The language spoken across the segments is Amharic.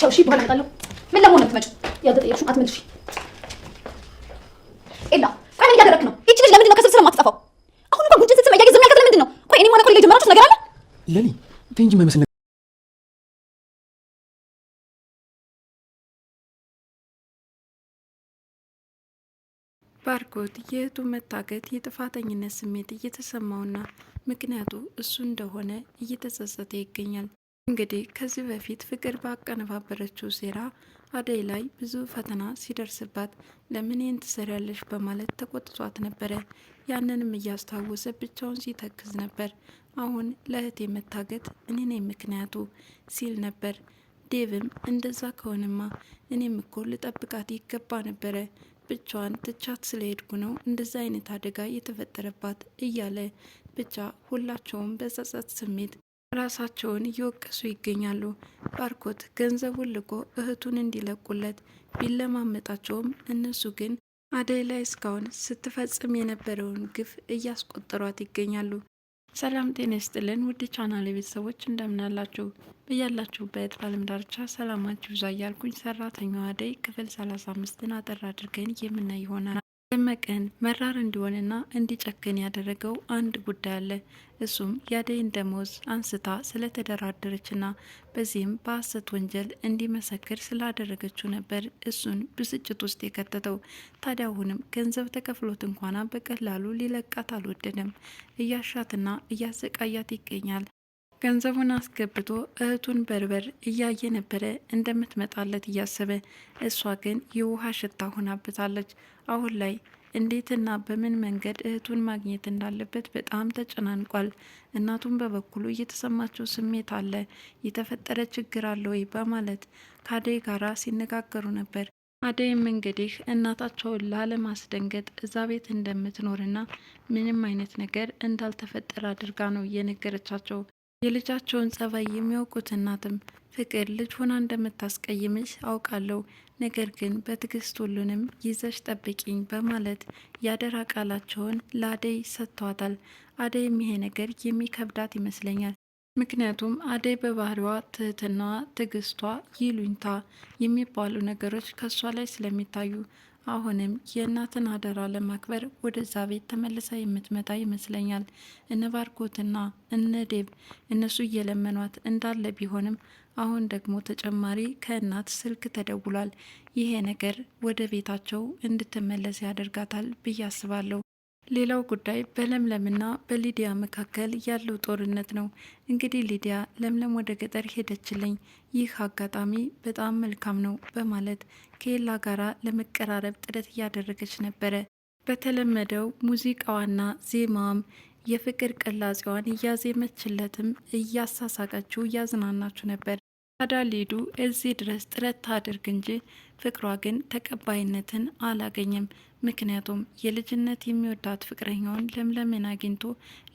ቻው። እሺ በኋላ እመጣለሁ። ምን ለመሆን የምትመጪው? ያልተጠየቅሽው አትመልሺ። ኤላ ቆይ ምን እያደረግህ ነው? ይቺ ልጅ ለምንድን ነው ከስር የማትጠፋው? አሁን እንኳን ጉንጭን ስትስም እያየ ዝም ያልካት ለምንድን ነው? ቆይ እኔ ማነው ኮሌጅ ጀመራችሁት ነገር አለ? ለኔ ተይ እንጂ የማይመስል ነገር። ባርኮት የእህቱ መታገት የጥፋተኝነት ስሜት እየተሰማውና ምክንያቱ እሱ እንደሆነ እየተጸጸተ ይገኛል። እንግዲህ ከዚህ በፊት ፍቅር ባቀነባበረችው ሴራ አደይ ላይ ብዙ ፈተና ሲደርስባት ለምን ይህን ትሰሪያለሽ በማለት ተቆጥቷት ነበረ። ያንንም እያስታወሰ ብቻውን ሲተክዝ ነበር። አሁን ለእህቴ መታገት እኔ ነኝ ምክንያቱ ሲል ነበር። ዴቭም እንደዛ ከሆነማ እኔም እኮ ልጠብቃት ይገባ ነበረ፣ ብቻዋን ትቻት ስለሄድኩ ነው እንደዛ አይነት አደጋ የተፈጠረባት እያለ ብቻ ሁላቸውም በጸጸት ስሜት ራሳቸውን እየወቀሱ ይገኛሉ። ባርኮት ገንዘቡን ልኮ እህቱን እንዲለቁለት ቢለማመጣቸውም እነሱ ግን አደይ ላይ እስካሁን ስትፈጽም የነበረውን ግፍ እያስቆጠሯት ይገኛሉ። ሰላም ጤና ይስጥልን ውድ ቻናል ቤተሰቦች እንደምናላችሁ በያላችሁበት በዓለም ዳርቻ ሰላማችሁ ይብዛ እያልኩኝ ሰራተኛዋ አደይ ክፍል 35ን አጠር አድርገን የምናይ ይሆናል። ደመቀን መራር እንዲሆንና እንዲጨክን ያደረገው አንድ ጉዳይ አለ። እሱም የአደይን ደሞዝ አንስታ ስለተደራደረችና በዚህም በሐሰት ወንጀል እንዲመሰክር ስላደረገችው ነበር እሱን ብስጭት ውስጥ የከተተው። ታዲያ አሁንም ገንዘብ ተከፍሎት እንኳን በቀላሉ ሊለቃት አልወደደም። እያሻትና እያሰቃያት ይገኛል። ገንዘቡን አስገብቶ እህቱን በርበር እያየ ነበረ እንደምትመጣለት እያሰበ፣ እሷ ግን የውሃ ሽታ ሆናበታለች። አሁን ላይ እንዴትና በምን መንገድ እህቱን ማግኘት እንዳለበት በጣም ተጨናንቋል። እናቱን በበኩሉ እየተሰማቸው ስሜት አለ። የተፈጠረ ችግር አለ ወይ በማለት ከአደይ ጋራ ሲነጋገሩ ነበር። አደይም እንግዲህ እናታቸውን ላለማስደንገጥ እዛ ቤት እንደምትኖርና ምንም አይነት ነገር እንዳልተፈጠረ አድርጋ ነው እየነገረቻቸው። የልጃቸውን ጸባይ የሚያውቁት እናትም ፍቅር ልጅ ሆና እንደምታስቀይምሽ አውቃለሁ፣ ነገር ግን በትዕግስት ሁሉንም ይዘሽ ጠብቂኝ በማለት ያደራ ቃላቸውን ለአደይ ሰጥተዋታል። አደይም ይሄ ነገር የሚከብዳት ይመስለኛል። ምክንያቱም አደይ በባህሪዋ ትህትናዋ፣ ትዕግስቷ፣ ይሉኝታ የሚባሉ ነገሮች ከሷ ላይ ስለሚታዩ አሁንም የእናትን አደራ ለማክበር ወደዛ ቤት ተመልሳ የምትመጣ ይመስለኛል። እነ ባርኮትና እነ ዴብ እነሱ እየለመኗት እንዳለ ቢሆንም አሁን ደግሞ ተጨማሪ ከእናት ስልክ ተደውሏል። ይሄ ነገር ወደ ቤታቸው እንድትመለስ ያደርጋታል ብዬ አስባለሁ። ሌላው ጉዳይ በለምለምና በሊዲያ መካከል ያለው ጦርነት ነው። እንግዲህ ሊዲያ ለምለም ወደ ገጠር ሄደችልኝ፣ ይህ አጋጣሚ በጣም መልካም ነው በማለት ከኤላ ጋራ ለመቀራረብ ጥረት እያደረገች ነበረ። በተለመደው ሙዚቃዋና ዜማዋም የፍቅር ቅላጼዋን እያዜመችለትም እያሳሳቀችው እያዝናናችሁ ነበር። ታዲያ ሊዱ እዚህ ድረስ ጥረት ታድርግ እንጂ ፍቅሯ ግን ተቀባይነትን አላገኘም። ምክንያቱም የልጅነት የሚወዳት ፍቅረኛውን ለምለምን አግኝቶ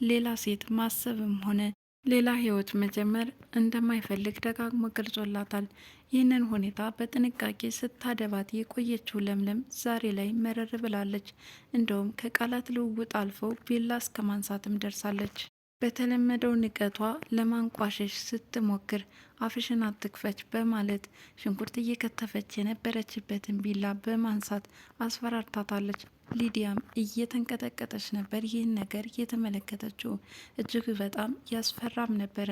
ሌላ ሴት ማሰብም ሆነ ሌላ ሕይወት መጀመር እንደማይፈልግ ደጋግሞ ገልጾላታል። ይህንን ሁኔታ በጥንቃቄ ስታደባት የቆየችው ለምለም ዛሬ ላይ መረር ብላለች። እንደውም ከቃላት ልውውጥ አልፈው ቢላ እስከ ማንሳትም ደርሳለች። በተለመደው ንቀቷ ለማንቋሸሽ ስትሞክር አፍሽን አትክፈች በማለት ሽንኩርት እየከተፈች የነበረችበትን ቢላ በማንሳት አስፈራርታታለች። ሊዲያም እየተንቀጠቀጠች ነበር ይህን ነገር የተመለከተችው። እጅግ በጣም ያስፈራም ነበረ።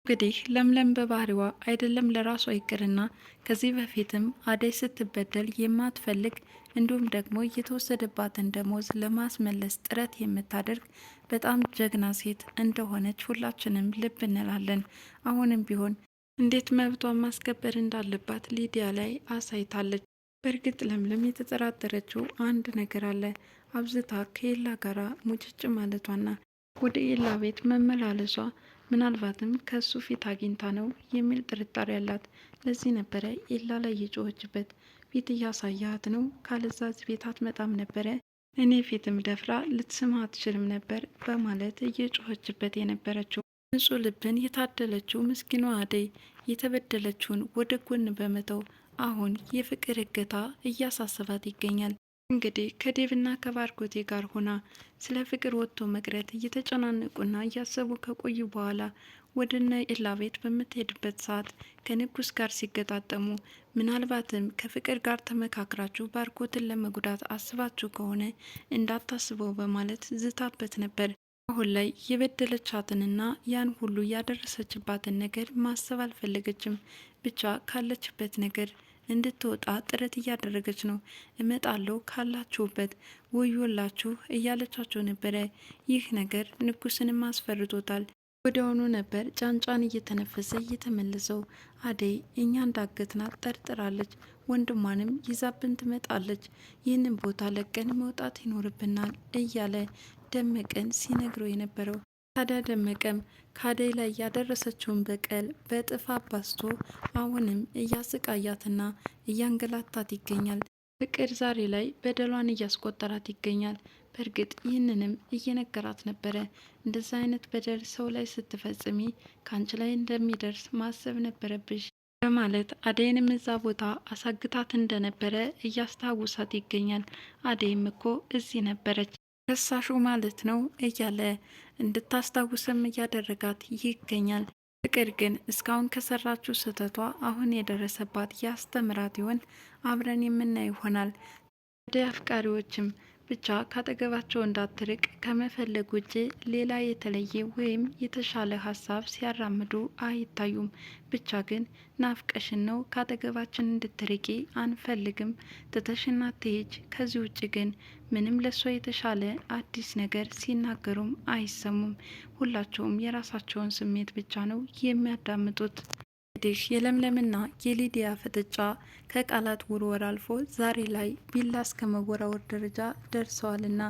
እንግዲህ ለምለም በባህሪዋ አይደለም ለራሷ ይቅርና ከዚህ በፊትም አደይ ስትበደል የማትፈልግ እንዲሁም ደግሞ የተወሰደባትን ደሞዝ ለማስመለስ ጥረት የምታደርግ በጣም ጀግና ሴት እንደሆነች ሁላችንም ልብ እንላለን። አሁንም ቢሆን እንዴት መብቷን ማስከበር እንዳለባት ሊዲያ ላይ አሳይታለች። በእርግጥ ለምለም የተጠራጠረችው አንድ ነገር አለ። አብዝታ ከኤላ ጋራ ሙጭጭ ማለቷና ወደ ኤላ ቤት መመላለሷ ምናልባትም ከሱ ፊት አግኝታ ነው የሚል ጥርጣሬ ያላት። ለዚህ ነበረ ኤላ ላይ የጮኸችበት። ፊት እያሳያት ነው፣ ካለዛዝ ቤት አትመጣም ነበረ፣ እኔ ፊትም ደፍራ ልትስማ አትችልም ነበር በማለት እየጮኸችበት የነበረችው። ንጹሕ ልብን የታደለችው ምስኪኗ አደይ የተበደለችውን ወደ ጎን በመተው አሁን የፍቅር እገታ እያሳሰባት ይገኛል። እንግዲህ ከዴቭና ከባርኮቴ ጋር ሆና ስለ ፍቅር ወጥቶ መቅረት እየተጨናነቁና እያሰቡ ከቆዩ በኋላ ወደነ ኤላ ቤት በምትሄድበት ሰዓት ከንጉስ ጋር ሲገጣጠሙ ምናልባትም ከፍቅር ጋር ተመካክራችሁ ባርኮትን ለመጉዳት አስባችሁ ከሆነ እንዳታስበው በማለት ዝታበት ነበር። አሁን ላይ የበደለቻትንና ያን ሁሉ ያደረሰችባትን ነገር ማሰብ አልፈለገችም። ብቻ ካለችበት ነገር እንድትወጣ ጥረት እያደረገች ነው። እመጣለሁ ካላችሁበት ወዮላችሁ እያለቻቸው ነበረ። ይህ ነገር ንጉስንም አስፈርቶታል። ወዲያውኑ ነበር ጫንጫን እየተነፈሰ እየተመለሰው። አደይ እኛ እንዳገትናት ጠርጥራለች፣ ወንድሟንም ይዛብን ትመጣለች። ይህንን ቦታ ለቀን መውጣት ይኖርብናል እያለ ደመቀን ሲነግረው የነበረው። ታዲያ ደመቀም ከአደይ ላይ ያደረሰችውን በቀል በጥፍ አባስቶ አሁንም እያስቃያትና እያንገላታት ይገኛል። ፍቅር ዛሬ ላይ በደሏን እያስቆጠራት ይገኛል። በእርግጥ ይህንንም እየነገራት ነበረ። እንደዚህ አይነት በደል ሰው ላይ ስትፈጽሚ ከአንቺ ላይ እንደሚደርስ ማሰብ ነበረብሽ በማለት አደይንም እዛ ቦታ አሳግታት እንደነበረ እያስታውሳት ይገኛል። አደይም እኮ እዚህ ነበረች ከሳሹ ማለት ነው እያለ እንድታስታውስም እያደረጋት ይገኛል። ፍቅር ግን እስካሁን ከሰራችው ስህተቷ አሁን የደረሰባት ያስተምራት ይሆን? አብረን የምናይ ይሆናል። ወደ አፍቃሪዎችም ብቻ ካጠገባቸው እንዳትርቅ ከመፈለግ ውጭ ሌላ የተለየ ወይም የተሻለ ሀሳብ ሲያራምዱ አይታዩም። ብቻ ግን ናፍቀሽን ነው፣ ካጠገባችን እንድትርቂ አንፈልግም፣ ትተሽና ትሄጅ። ከዚህ ውጭ ግን ምንም ለሷ የተሻለ አዲስ ነገር ሲናገሩም አይሰሙም። ሁላቸውም የራሳቸውን ስሜት ብቻ ነው የሚያዳምጡት። እንግዲህ የለምለምና የሊዲያ ፍጥጫ ከቃላት ውርወር አልፎ ዛሬ ላይ ቢላ እስከ መወራወር ደረጃ ደርሰዋልና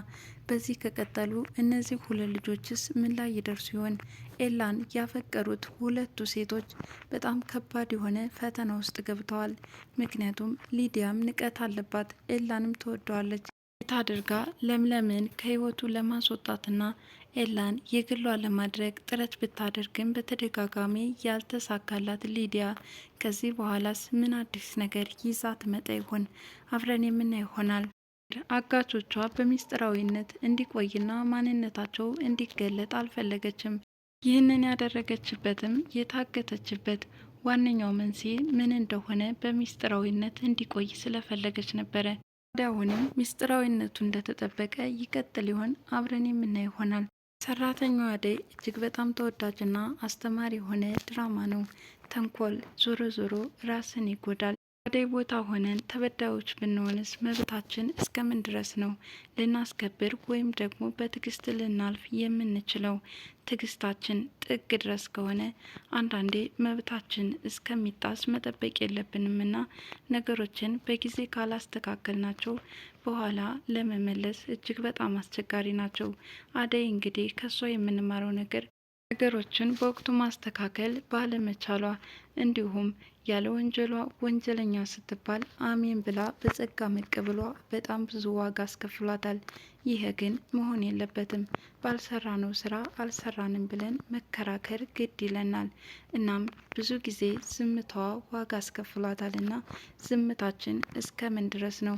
በዚህ ከቀጠሉ እነዚህ ሁለት ልጆችስ ምን ላይ ይደርሱ ይሆን? ኤላን ያፈቀሩት ሁለቱ ሴቶች በጣም ከባድ የሆነ ፈተና ውስጥ ገብተዋል። ምክንያቱም ሊዲያም ንቀት አለባት፣ ኤላንም ትወደዋለች። አድርጋ ለምለምን ከህይወቱ ለማስወጣትና ኤላን የግሏ ለማድረግ ጥረት ብታደርግም በተደጋጋሚ ያልተሳካላት ሊዲያ ከዚህ በኋላስ ምን አዲስ ነገር ይዛ ትመጣ ይሆን? አብረን የምናይ ይሆናል። አጋቾቿ በሚስጥራዊነት እንዲቆይና ማንነታቸው እንዲገለጥ አልፈለገችም። ይህንን ያደረገችበትም የታገተችበት ዋነኛው መንስኤ ምን እንደሆነ በሚስጥራዊነት እንዲቆይ ስለፈለገች ነበረ። ወዲያውንም ሚስጥራዊነቱ እንደተጠበቀ ይቀጥል ይሆን? አብረን የምናይ ይሆናል። ሰራተኛዋ አደይ እጅግ በጣም ተወዳጅና አስተማሪ የሆነ ድራማ ነው። ተንኮል ዞሮ ዞሮ ራስን ይጎዳል። አደይ ቦታ ሆነን ተበዳዮች ብንሆንስ መብታችን እስከምን ድረስ ነው ልናስከብር ወይም ደግሞ በትዕግስት ልናልፍ የምንችለው? ትዕግስታችን ጥግ ድረስ ከሆነ አንዳንዴ መብታችን እስከሚጣስ መጠበቅ የለብንምና ነገሮችን በጊዜ ካላስተካከልናቸው በኋላ ለመመለስ እጅግ በጣም አስቸጋሪ ናቸው። አደይ እንግዲህ ከሷ የምንማረው ነገር ነገሮችን በወቅቱ ማስተካከል ባለመቻሏ እንዲሁም ያለ ወንጀሏ ወንጀለኛ ስትባል አሜን ብላ በጸጋ መቀበሏ በጣም ብዙ ዋጋ አስከፍሏታል። ይሄ ግን መሆን የለበትም። ባልሰራነው ስራ አልሰራንም ብለን መከራከር ግድ ይለናል። እናም ብዙ ጊዜ ዝምታዋ ዋጋ አስከፍሏታልና ዝምታችን እስከምን ድረስ ነው?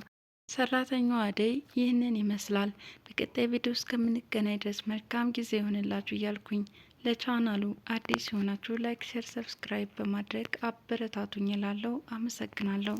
ሰራተኛዋ አደይ ይህንን ይመስላል። በቀጣይ ቪዲዮ እስከምንገናኝ ድረስ መልካም ጊዜ ይሆንላችሁ እያልኩኝ ለቻናሉ አዲስ የሆናችሁ ላይክ፣ ሼር፣ ሰብስክራይብ በማድረግ አበረታቱኝ እላለሁ። አመሰግናለሁ።